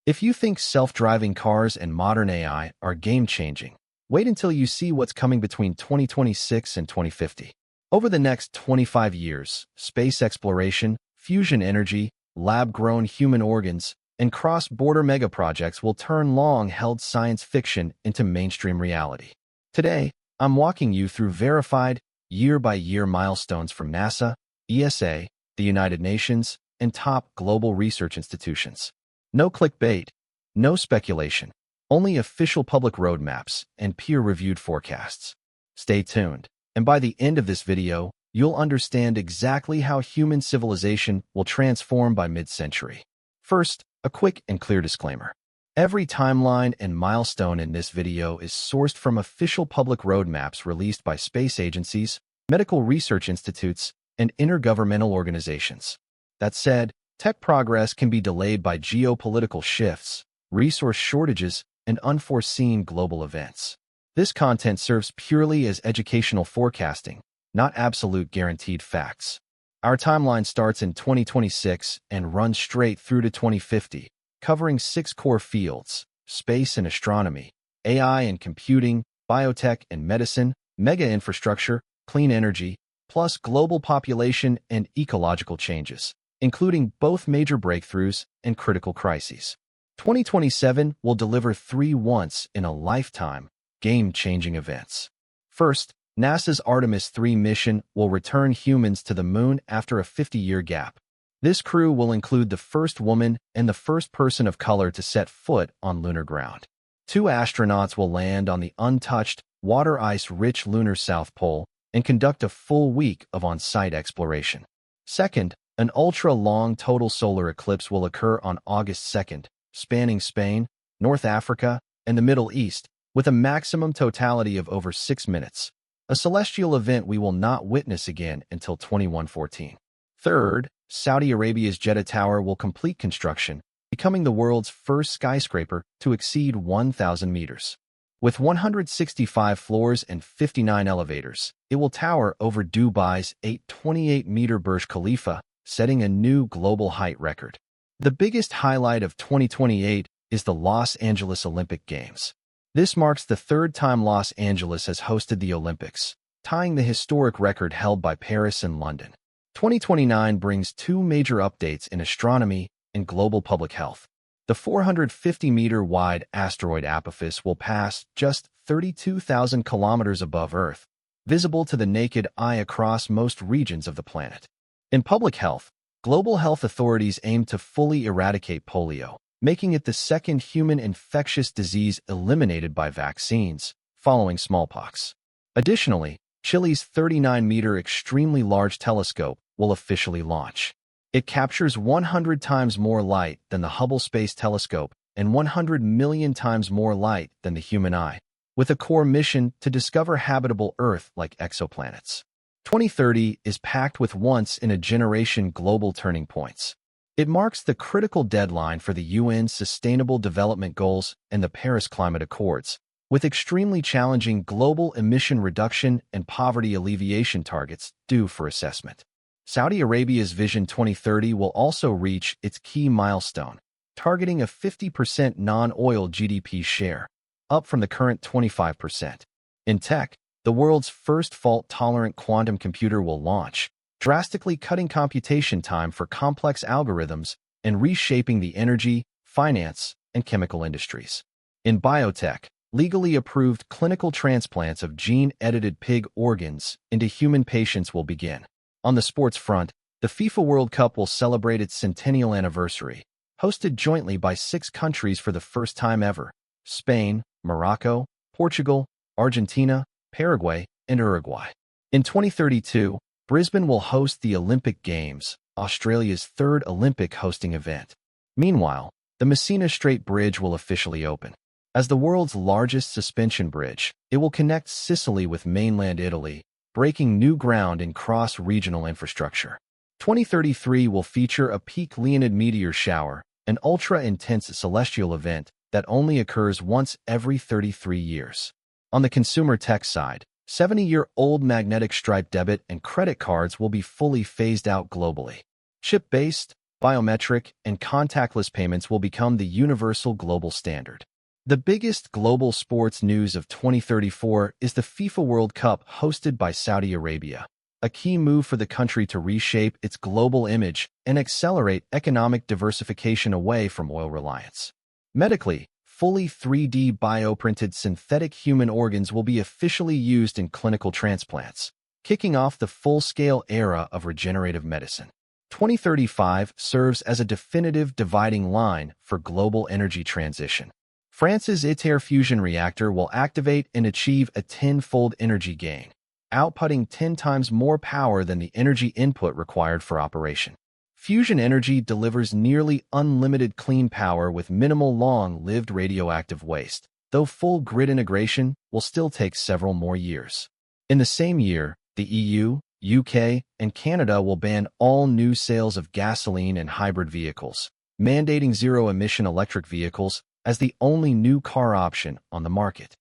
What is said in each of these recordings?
If you think self-driving cars and modern AI are game-changing, wait until you see what's coming between 2026 and 2050. Over the next 25 years, space exploration, fusion energy, lab-grown human organs, and cross-border megaprojects will turn long-held science fiction into mainstream reality. Today, I'm walking you through verified, year-by-year milestones from NASA, ESA, the United Nations, and top global research institutions. No clickbait, no speculation, only official public roadmaps and peer-reviewed forecasts. Stay tuned, and by the end of this video, you'll understand exactly how human civilization will transform by mid-century. First, a quick and clear disclaimer. Every timeline and milestone in this video is sourced from official public roadmaps released by space agencies, medical research institutes, and intergovernmental organizations. That said, tech progress can be delayed by geopolitical shifts, resource shortages, and unforeseen global events. This content serves purely as educational forecasting, not absolute guaranteed facts. Our timeline starts in 2026 and runs straight through to 2050, covering 6 core fields: space and astronomy, AI and computing, biotech and medicine, mega infrastructure, clean energy, plus global population and ecological changes, including both major breakthroughs and critical crises. 2027 will deliver 3 once-in-a-lifetime, game-changing events. First, NASA's Artemis 3 mission will return humans to the moon after a 50-year gap. This crew will include the first woman and the first person of color to set foot on lunar ground. 2 astronauts will land on the untouched, water ice-rich lunar South Pole and conduct a full week of on-site exploration. Second, an ultra-long total solar eclipse will occur on August 2nd, spanning Spain, North Africa, and the Middle East, with a maximum totality of over 6 minutes. A celestial event we will not witness again until 2114. Third, Saudi Arabia's Jeddah Tower will complete construction, becoming the world's first skyscraper to exceed 1,000 meters. With 165 floors and 59 elevators, it will tower over Dubai's 828-meter Burj Khalifa, setting a new global height record. The biggest highlight of 2028 is the Los Angeles Olympic Games. This marks the 3rd time Los Angeles has hosted the Olympics, tying the historic record held by Paris and London. 2029 brings 2 major updates in astronomy and global public health. The 450-meter-wide asteroid Apophis will pass just 32,000 kilometers above Earth, visible to the naked eye across most regions of the planet. In public health, global health authorities aim to fully eradicate polio, making it the 2nd human infectious disease eliminated by vaccines, following smallpox. Additionally, Chile's 39-meter extremely large telescope will officially launch. It captures 100 times more light than the Hubble Space Telescope and 100 million times more light than the human eye, with a core mission to discover habitable Earth-like exoplanets. 2030 is packed with once-in-a-generation global turning points. It marks the critical deadline for the UN's Sustainable Development Goals and the Paris Climate Accords, with extremely challenging global emission reduction and poverty alleviation targets due for assessment. Saudi Arabia's Vision 2030 will also reach its key milestone, targeting a 50% non-oil GDP share, up from the current 25%. In tech, the world's first fault-tolerant quantum computer will launch, drastically cutting computation time for complex algorithms and reshaping the energy, finance, and chemical industries. In biotech, legally approved clinical transplants of gene-edited pig organs into human patients will begin. On the sports front, the FIFA World Cup will celebrate its centennial anniversary, hosted jointly by 6 countries for the first time ever: Spain, Morocco, Portugal, Argentina, Paraguay, and Uruguay. In 2032, Brisbane will host the Olympic Games, Australia's 3rd Olympic hosting event. Meanwhile, the Messina Strait Bridge will officially open. As the world's largest suspension bridge, it will connect Sicily with mainland Italy, breaking new ground in cross-regional infrastructure. 2033 will feature a peak Leonid meteor shower, an ultra-intense celestial event that only occurs once every 33 years. On the consumer tech side, 70-year-old magnetic stripe debit and credit cards will be fully phased out globally. Chip-based, Biometric and contactless payments will become the universal global standard. The biggest global sports news of 2034 is the FIFA World Cup hosted by Saudi Arabia, a key move for the country to reshape its global image and accelerate economic diversification away from oil reliance. Medically, fully 3D bioprinted synthetic human organs will be officially used in clinical transplants, kicking off the full-scale era of regenerative medicine. 2035 serves as a definitive dividing line for global energy transition. France's ITER fusion reactor will activate and achieve a 10-fold energy gain, outputting 10 times more power than the energy input required for operation. Fusion energy delivers nearly unlimited clean power with minimal long-lived radioactive waste, though full grid integration will still take several more years. In the same year, the EU, UK, and Canada will ban all new sales of gasoline and hybrid vehicles, mandating zero-emission electric vehicles as the only new car option on the market.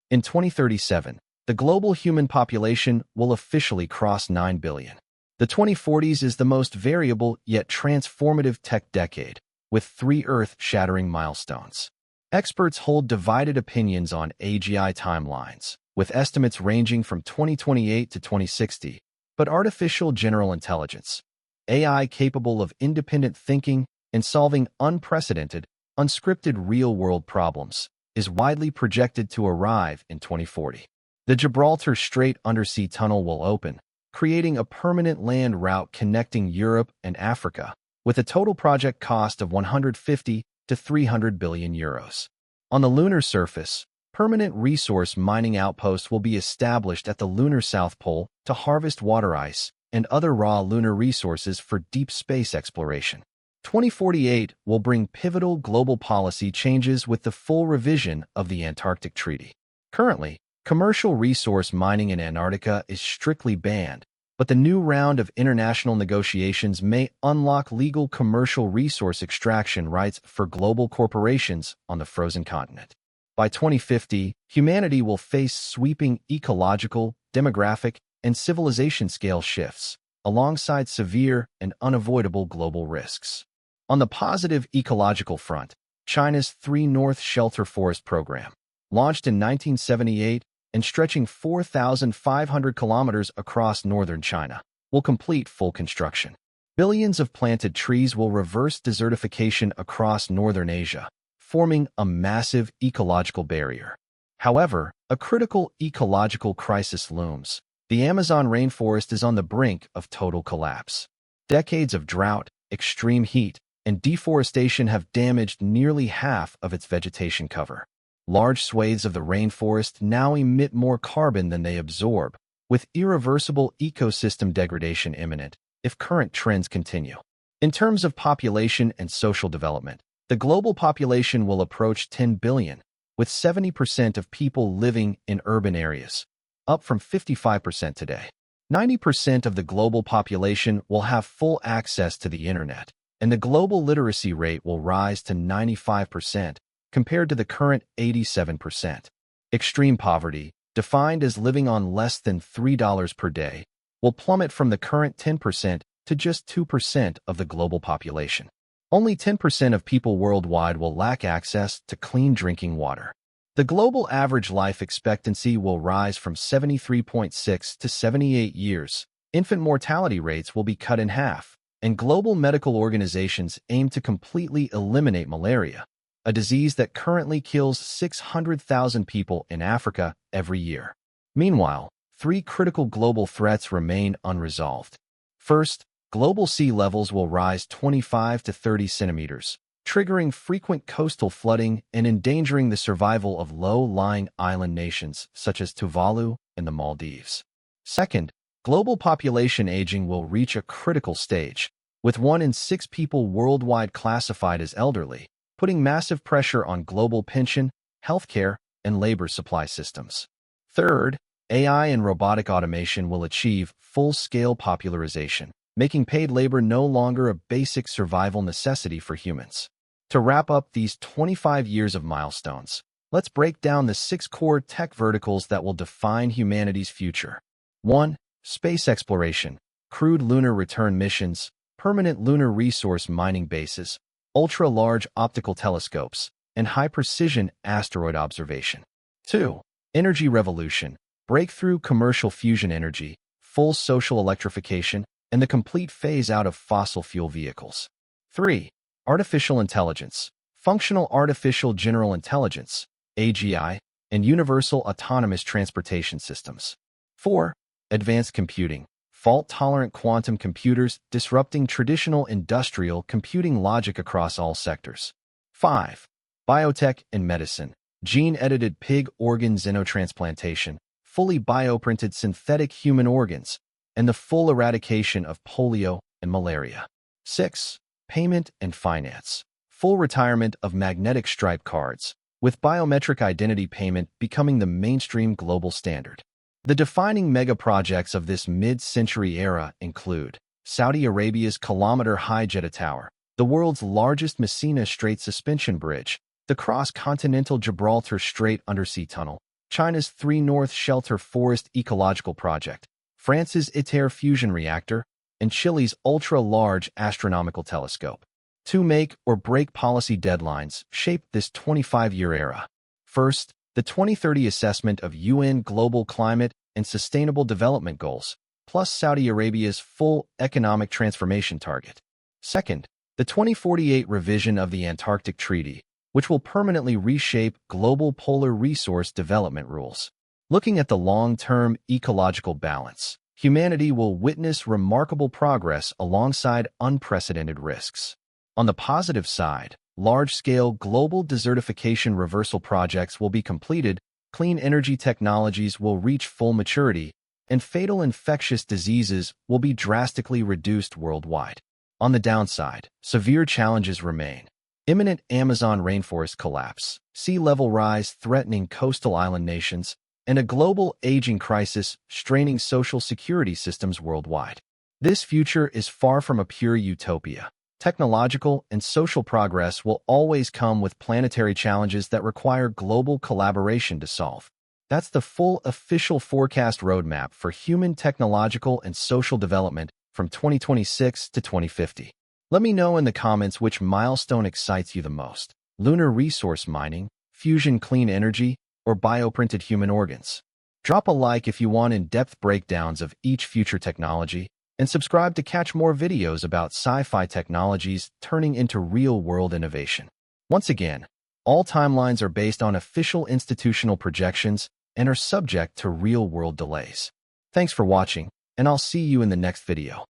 In 2037, the global human population will officially cross 9 billion. The 2040s is the most variable yet transformative tech decade, with 3 earth-shattering milestones. Experts hold divided opinions on AGI timelines, with estimates ranging from 2028 to 2060, but artificial general intelligence, AI capable of independent thinking and solving unprecedented, unscripted real-world problems, is widely projected to arrive in 2040. The Gibraltar Strait undersea tunnel will open, creating a permanent land route connecting Europe and Africa, with a total project cost of 150 to 300 billion euros. On the lunar surface, permanent resource mining outposts will be established at the lunar South Pole to harvest water ice and other raw lunar resources for deep space exploration. 2048 will bring pivotal global policy changes with the full revision of the Antarctic Treaty. Currently, commercial resource mining in Antarctica is strictly banned, but the new round of international negotiations may unlock legal commercial resource extraction rights for global corporations on the frozen continent. By 2050, humanity will face sweeping ecological, demographic, and civilization-scale shifts, alongside severe and unavoidable global risks. On the positive ecological front, China's 3 North Shelter Forest Program, launched in 1978 and stretching 4,500 kilometers across northern China, will complete full construction. Billions of planted trees will reverse desertification across northern Asia, forming a massive ecological barrier. However, a critical ecological crisis looms. The Amazon rainforest is on the brink of total collapse. Decades of drought, extreme heat, and deforestation have damaged nearly half of its vegetation cover. Large swathes of the rainforest now emit more carbon than they absorb, with irreversible ecosystem degradation imminent if current trends continue. In terms of population and social development, the global population will approach 10 billion, with 70% of people living in urban areas, up from 55% today. 90% of the global population will have full access to the internet, and the global literacy rate will rise to 95%, compared to the current 87%. Extreme poverty, defined as living on less than $3 per day, will plummet from the current 10% to just 2% of the global population. Only 10% of people worldwide will lack access to clean drinking water. The global average life expectancy will rise from 73.6 to 78 years. Infant mortality rates will be cut in half, and global medical organizations aim to completely eliminate malaria, a disease that currently kills 600,000 people in Africa every year. Meanwhile, 3 critical global threats remain unresolved. First, global sea levels will rise 25 to 30 centimeters, triggering frequent coastal flooding and endangering the survival of low-lying island nations such as Tuvalu and the Maldives. Second, global population aging will reach a critical stage, with 1 in 6 people worldwide classified as elderly, putting massive pressure on global pension, healthcare, and labor supply systems. Third, AI and robotic automation will achieve full-scale popularization, making paid labor no longer a basic survival necessity for humans. To wrap up these 25 years of milestones, let's break down the 6 core tech verticals that will define humanity's future. 1. Space exploration, crewed lunar return missions, permanent lunar resource mining bases, ultra-large optical telescopes, and high-precision asteroid observation. 2. Energy revolution, breakthrough commercial fusion energy, full social electrification, and the complete phase-out of fossil fuel vehicles. 3. Artificial intelligence, functional artificial general intelligence, AGI, and universal autonomous transportation systems. 4. Advanced computing, fault-tolerant quantum computers disrupting traditional industrial computing logic across all sectors. 5. Biotech and medicine, gene-edited pig organ xenotransplantation, fully bioprinted synthetic human organs, and the full eradication of polio and malaria. 6. Payment and finance, full retirement of magnetic stripe cards, with biometric identity payment becoming the mainstream global standard. The defining mega-projects of this mid-century era include Saudi Arabia's kilometer-high Jeddah Tower, the world's largest Messina Strait suspension bridge, the cross-continental Gibraltar Strait undersea tunnel, China's 3 North Shelter Forest Ecological Project, France's ITER fusion reactor, and Chile's ultra-large astronomical telescope. 2 make-or-break policy deadlines shaped this 25-year era. First, the 2030 assessment of UN global climate and sustainable development goals, plus Saudi Arabia's full economic transformation target. Second, the 2048 revision of the Antarctic Treaty, which will permanently reshape global polar resource development rules. Looking at the long-term ecological balance, humanity will witness remarkable progress alongside unprecedented risks. On the positive side, large-scale global desertification reversal projects will be completed, clean energy technologies will reach full maturity, and fatal infectious diseases will be drastically reduced worldwide. On the downside, severe challenges remain. Imminent Amazon rainforest collapse, sea level rise threatening coastal island nations, and a global aging crisis straining social security systems worldwide. This future is far from a pure utopia. Technological and social progress will always come with planetary challenges that require global collaboration to solve. That's the full official forecast roadmap for human technological and social development from 2026 to 2050. Let me know in the comments which milestone excites you the most: lunar resource mining, fusion clean energy, or bioprinted human organs. Drop a like if you want in-depth breakdowns of each future technology, and subscribe to catch more videos about sci-fi technologies turning into real-world innovation. Once again, all timelines are based on official institutional projections and are subject to real-world delays. Thanks for watching, and I'll see you in the next video.